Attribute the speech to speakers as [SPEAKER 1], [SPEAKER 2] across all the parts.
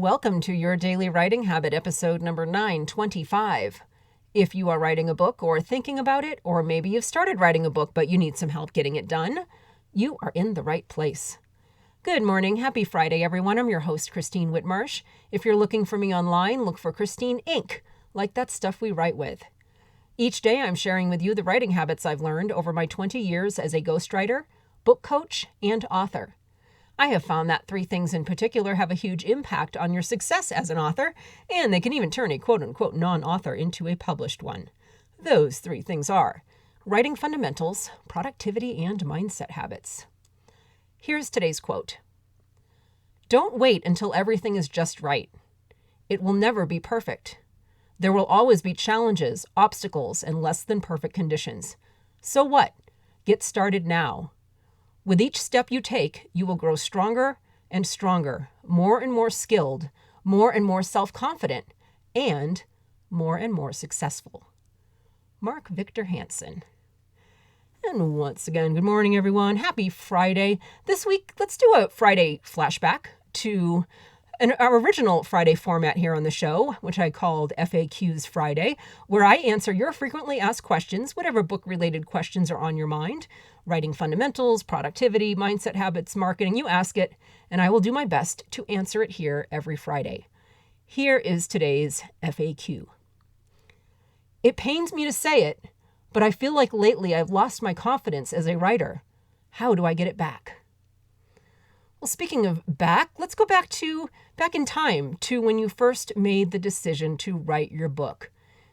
[SPEAKER 1] Welcome to Your Daily Writing Habit, episode number 925. If you are writing a book or thinking about it, or maybe you've started writing a book but you need some help getting it done, you are in the right place. Good morning. Happy Friday, everyone. I'm your host, Christine Whitmarsh. If you're looking for me online, look for Christine Inc., like that stuff we write with. Each day, I'm sharing with you the writing habits I've learned over my 20 years as a ghostwriter, book coach, and author. I have found that 3 things in particular have a huge impact on your success as an author, and they can even turn a quote-unquote non-author into a published one. Those 3 things are writing fundamentals, productivity, and mindset habits. Here's today's quote. Don't wait until everything is just right. It will never be perfect. There will always be challenges, obstacles, and less than perfect conditions. So what? Get started now. With each step you take, you will grow stronger and stronger, more and more skilled, more and more self-confident, and more successful. Mark Victor Hansen. And once again, good morning, everyone. Happy Friday. This week, let's do a Friday flashback to our original Friday format here on the show, which I called FAQs Friday, where I answer your frequently asked questions, whatever book-related questions are on your mind. Writing fundamentals, productivity, mindset habits, marketing, you ask it, and I will do my best to answer it here every Friday. Here is today's FAQ. It pains me to say it, but I feel like lately I've lost my confidence as a writer. How do I get it back? Well, speaking of back, let's go back in time to when you first made the decision to write your book.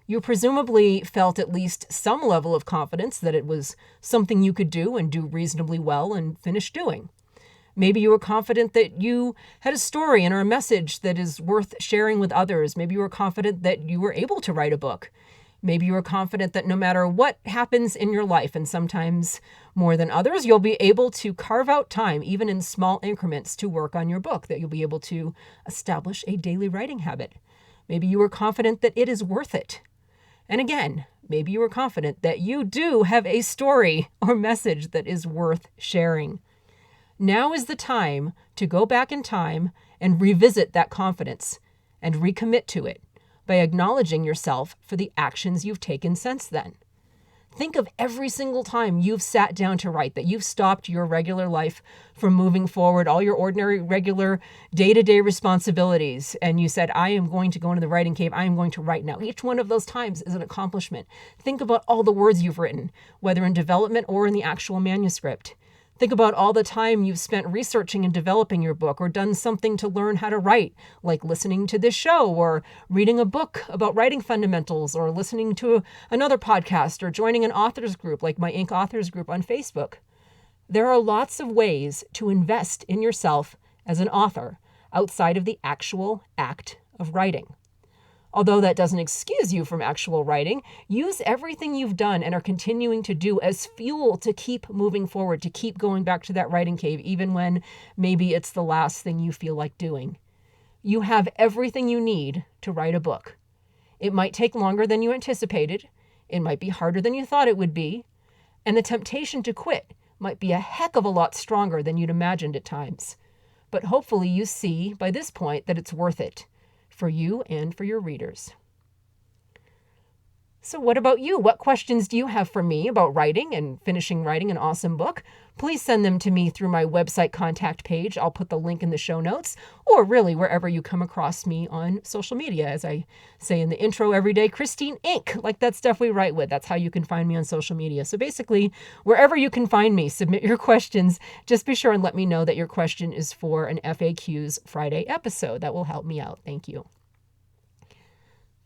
[SPEAKER 1] You presumably felt at least some level of confidence that it was something you could do and do reasonably well and finish doing. Maybe you were confident that you had a story and or a message that is worth sharing with others. Maybe you were confident that you were able to write a book. Maybe you were confident that no matter what happens in your life, and sometimes more than others, you'll be able to carve out time, even in small increments, to work on your book, that you'll be able to establish a daily writing habit. Maybe you were confident that it is worth it. And again, maybe you were confident that you do have a story or message that is worth sharing. Now is the time to go back in time and revisit that confidence and recommit to it by acknowledging yourself for the actions you've taken since then. Think of every single time you've sat down to write, that you've stopped your regular life from moving forward, all your ordinary, regular, day-to-day responsibilities, and you said, I am going to go into the writing cave, I am going to write now. Each one of those times is an accomplishment. Think about all the words you've written, whether in development or in the actual manuscript. Think about all the time you've spent researching and developing your book, or done something to learn how to write, like listening to this show, or reading a book about writing fundamentals, or listening to another podcast, or joining an authors group like my Inc. Authors group on Facebook. There are lots of ways to invest in yourself as an author outside of the actual act of writing. Although that doesn't excuse you from actual writing, use everything you've done and are continuing to do as fuel to keep moving forward, to keep going back to that writing cave, even when maybe it's the last thing you feel like doing. You have everything you need to write a book. It might take longer than you anticipated. It might be harder than you thought it would be. And the temptation to quit might be a heck of a lot stronger than you'd imagined at times. But hopefully you see by this point that it's worth it. For you and for your readers. So what about you? What questions do you have for me about writing and finishing writing an awesome book? Please send them to me through my website contact page. I'll put the link in the show notes, or really wherever you come across me on social media. As I say in the intro every day, Christine Inc., like that stuff we write with. That's how you can find me on social media. So basically, wherever you can find me, submit your questions. Just be sure and let me know that your question is for an FAQs Friday episode. That will help me out. Thank you.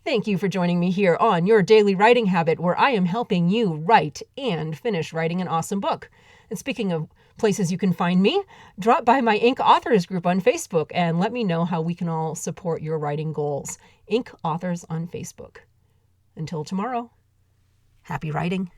[SPEAKER 1] Thank you for joining me here on Your Daily Writing Habit, where I am helping you write and finish writing an awesome book. And speaking of places you can find me, drop by my Inc. Authors group on Facebook and let me know how we can all support your writing goals. Inc. Authors on Facebook. Until tomorrow, happy writing.